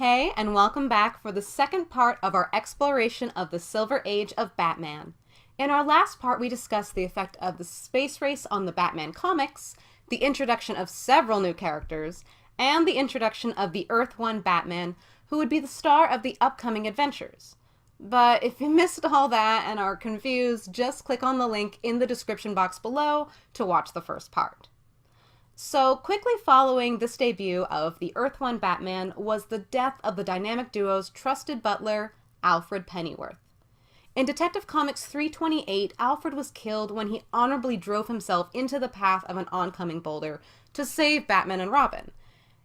Hey, and welcome back for the second part of our exploration of the Silver Age of Batman. In our last part, we discussed the effect of the space race on the Batman comics, the introduction of several new characters, and the introduction of the Earth 1 Batman, who would be the star of the upcoming adventures. But if you missed all that and are confused, just click on the link in the description box below to watch the first part. So, quickly following this debut of the Earth 1 Batman was the death of the dynamic duo's trusted butler, Alfred Pennyworth. In Detective Comics 328, Alfred was killed when he honorably drove himself into the path of an oncoming boulder to save Batman and Robin.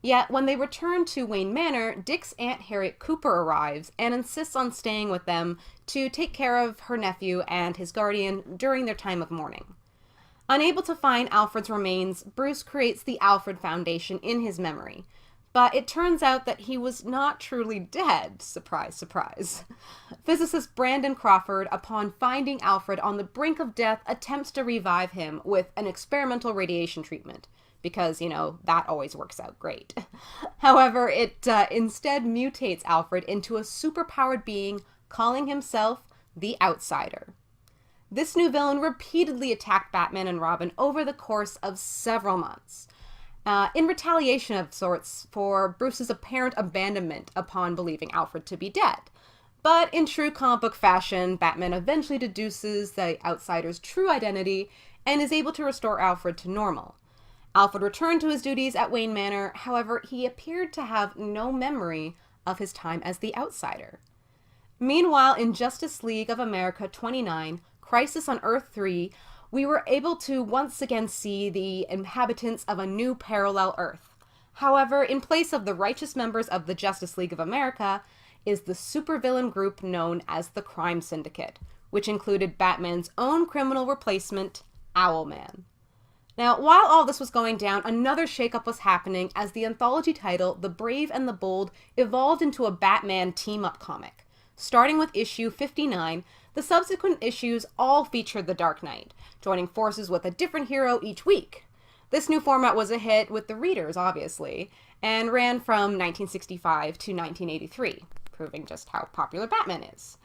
Yet, when they return to Wayne Manor, Dick's Aunt Harriet Cooper arrives and insists on staying with them to take care of her nephew and his guardian during their time of mourning. Unable to find Alfred's remains, Bruce creates the Alfred Foundation in his memory. But it turns out that he was not truly dead. Surprise, surprise. Physicist Brandon Crawford, upon finding Alfred on the brink of death, attempts to revive him with an experimental radiation treatment. Because, that always works out great. However, it instead mutates Alfred into a superpowered being, calling himself the Outsider. This new villain repeatedly attacked Batman and Robin over the course of several months, in retaliation of sorts for Bruce's apparent abandonment upon believing Alfred to be dead. But in true comic book fashion, Batman eventually deduces the Outsider's true identity and is able to restore Alfred to normal. Alfred returned to his duties at Wayne Manor, however, he appeared to have no memory of his time as the Outsider. Meanwhile, in Justice League of America 29, Crisis on Earth 3, we were able to once again see the inhabitants of a new parallel Earth. However, in place of the righteous members of the Justice League of America is the supervillain group known as the Crime Syndicate, which included Batman's own criminal replacement, Owlman. Now, while all this was going down, another shakeup was happening as the anthology title, The Brave and the Bold, evolved into a Batman team-up comic. Starting with issue 59, the subsequent issues all featured the Dark Knight, joining forces with a different hero each week. This new format was a hit with the readers, obviously, and ran from 1965 to 1983, proving just how popular Batman is.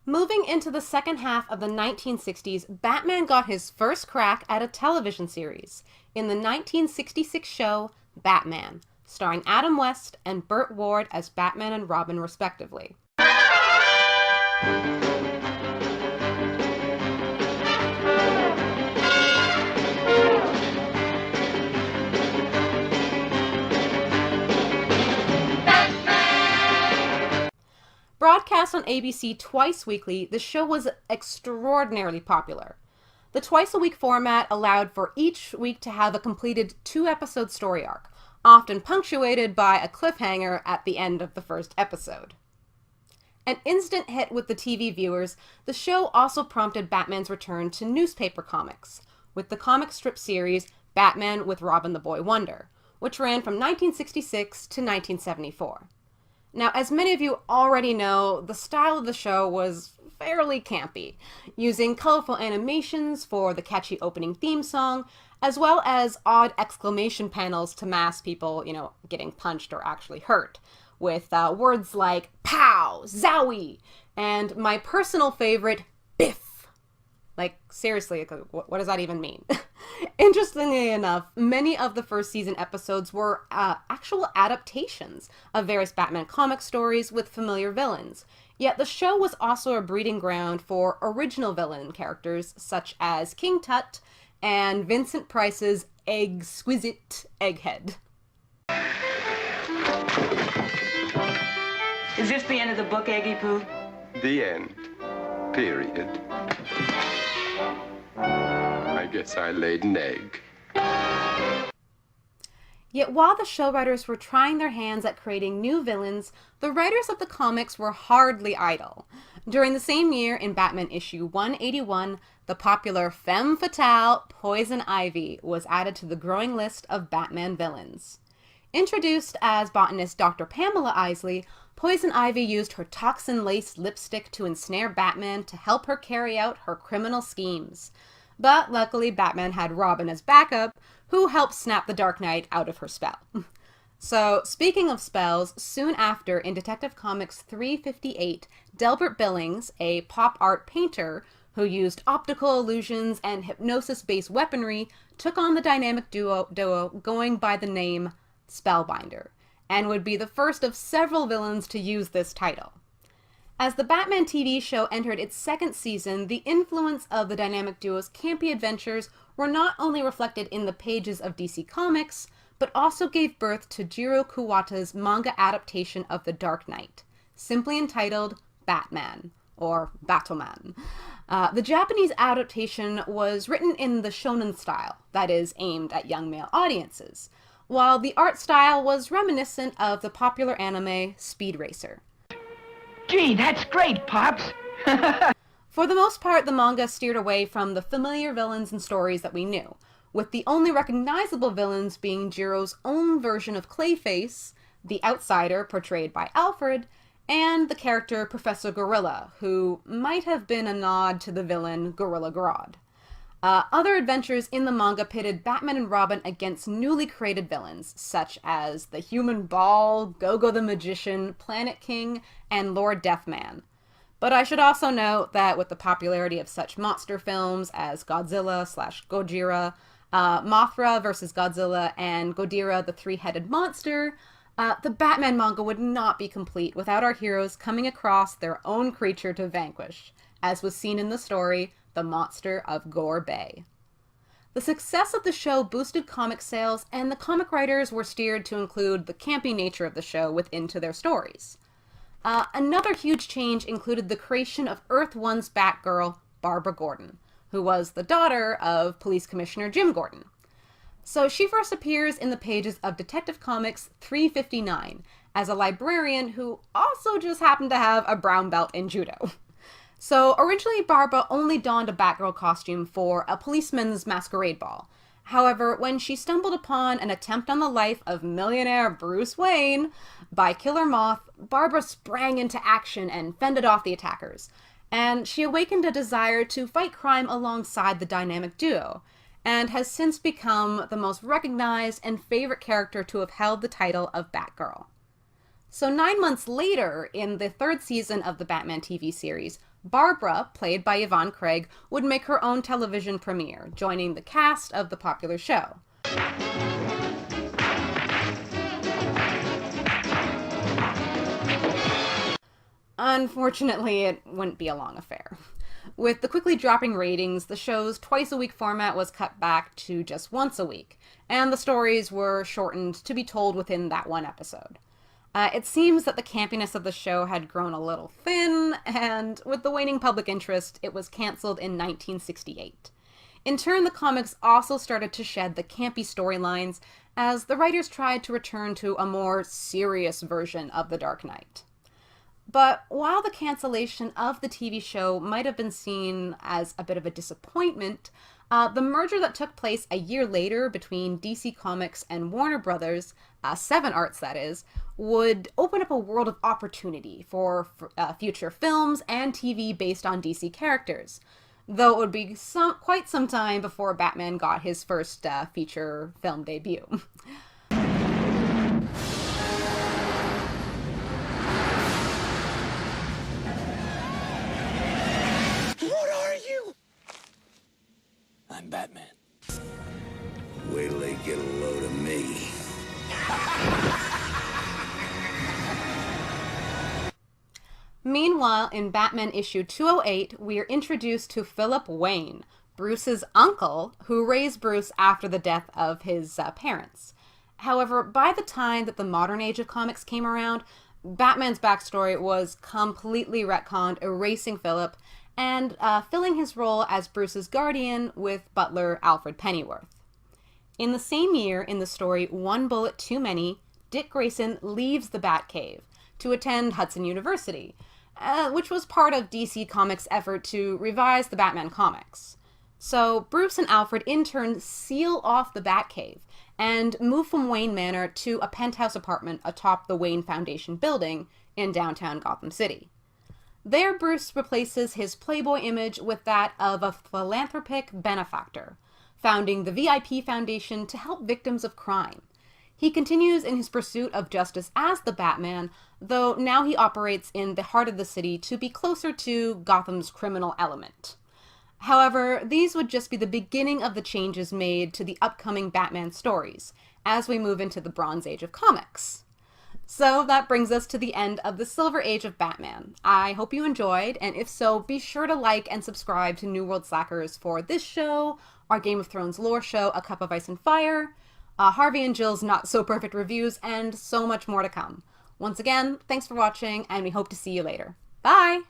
Moving into the second half of the 1960s, Batman got his first crack at a television series in the 1966 show Batman, starring Adam West and Burt Ward as Batman and Robin respectively. Broadcast on ABC twice weekly, the show was extraordinarily popular. The twice-a-week format allowed for each week to have a completed 2-episode story arc, often punctuated by a cliffhanger at the end of the first episode. An instant hit with the TV viewers, the show also prompted Batman's return to newspaper comics, with the comic strip series Batman with Robin the Boy Wonder, which ran from 1966 to 1974. Now, as many of you already know, the style of the show was fairly campy, using colorful animations for the catchy opening theme song, as well as odd exclamation panels to mask people, getting punched or actually hurt, with words like pow, zowie, and my personal favorite, biff. Like, seriously, what does that even mean? Interestingly enough, many of the first season episodes were actual adaptations of various Batman comic stories with familiar villains. Yet the show was also a breeding ground for original villain characters such as King Tut and Vincent Price's exquisite Egghead. Is this the end of the book, Eggy Poo? The end. Period. I guess I laid an egg. Yet while the show writers were trying their hands at creating new villains, the writers of the comics were hardly idle. During the same year, in Batman issue 181, the popular femme fatale Poison Ivy was added to the growing list of Batman villains. Introduced as botanist Dr. Pamela Isley, Poison Ivy used her toxin-laced lipstick to ensnare Batman to help her carry out her criminal schemes. But luckily, Batman had Robin as backup, who helped snap the Dark Knight out of her spell. So, speaking of spells, soon after, in Detective Comics 358, Delbert Billings, a pop art painter who used optical illusions and hypnosis-based weaponry, took on the dynamic duo going by the name Spellbinder, and would be the first of several villains to use this title. As the Batman TV show entered its second season, the influence of the dynamic duo's campy adventures were not only reflected in the pages of DC Comics, but also gave birth to Jiro Kuwata's manga adaptation of The Dark Knight, simply entitled Batman, or Battleman. The Japanese adaptation was written in the shonen style, that is, aimed at young male audiences, while the art style was reminiscent of the popular anime Speed Racer. Gee, that's great, Pops! For the most part, the manga steered away from the familiar villains and stories that we knew, with the only recognizable villains being Jiro's own version of Clayface, the outsider portrayed by Alfred, and the character Professor Gorilla, who might have been a nod to the villain Gorilla Grodd. Other adventures in the manga pitted Batman and Robin against newly created villains, such as the Human Ball, Go-Go the Magician, Planet King, and Lord Deathman. But I should also note that with the popularity of such monster films as Godzilla/Gojira, Mothra vs. Godzilla, and Godira the Three-Headed Monster, the Batman manga would not be complete without our heroes coming across their own creature to vanquish, as was seen in the story, The Monster of Gore Bay. The success of the show boosted comic sales, and the comic writers were steered to include the campy nature of the show into their stories. Another huge change included the creation of Earth 1's Batgirl, Barbara Gordon, who was the daughter of Police Commissioner Jim Gordon. So she first appears in the pages of Detective Comics 359 as a librarian who also just happened to have a brown belt in judo. So originally Barbara only donned a Batgirl costume for a policeman's masquerade ball. However, when she stumbled upon an attempt on the life of millionaire Bruce Wayne by Killer Moth, Barbara sprang into action and fended off the attackers. And she awakened a desire to fight crime alongside the dynamic duo, and has since become the most recognized and favorite character to have held the title of Batgirl. So 9 months later, in the third season of the Batman TV series, Barbara, played by Yvonne Craig, would make her own television premiere, joining the cast of the popular show. Unfortunately, it wouldn't be a long affair. With the quickly dropping ratings, the show's twice-a-week format was cut back to just once a week, and the stories were shortened to be told within that one episode. It seems that the campiness of the show had grown a little thin, and with the waning public interest, it was canceled in 1968. In turn, the comics also started to shed the campy storylines as the writers tried to return to a more serious version of The Dark Knight. But while the cancellation of the TV show might have been seen as a bit of a disappointment, the merger that took place a year later between DC Comics and Warner Brothers, Seven Arts that is, would open up a world of opportunity for future films and TV based on DC characters, though it would be quite some time before Batman got his first feature film debut. I'm Batman. Wait till they get a load of me. Meanwhile, in Batman issue 208, we are introduced to Philip Wayne, Bruce's uncle, who raised Bruce after the death of his parents. However, by the time that the modern age of comics came around, Batman's backstory was completely retconned, erasing Philip, and filling his role as Bruce's guardian with butler Alfred Pennyworth. In the same year, in the story One Bullet Too Many, Dick Grayson leaves the Batcave to attend Hudson University, which was part of DC Comics' effort to revise the Batman comics. So Bruce and Alfred in turn seal off the Batcave and move from Wayne Manor to a penthouse apartment atop the Wayne Foundation building in downtown Gotham City. There, Bruce replaces his Playboy image with that of a philanthropic benefactor, founding the VIP Foundation to help victims of crime. He continues in his pursuit of justice as the Batman, though now he operates in the heart of the city to be closer to Gotham's criminal element. However, these would just be the beginning of the changes made to the upcoming Batman stories, as we move into the Bronze Age of comics. So that brings us to the end of the Silver Age of Batman. I hope you enjoyed, and if so, be sure to like and subscribe to New World Slackers for this show, our Game of Thrones lore show, A Cup of Ice and Fire, Harvey and Jill's Not So Perfect reviews, and so much more to come. Once again, thanks for watching, and we hope to see you later. Bye!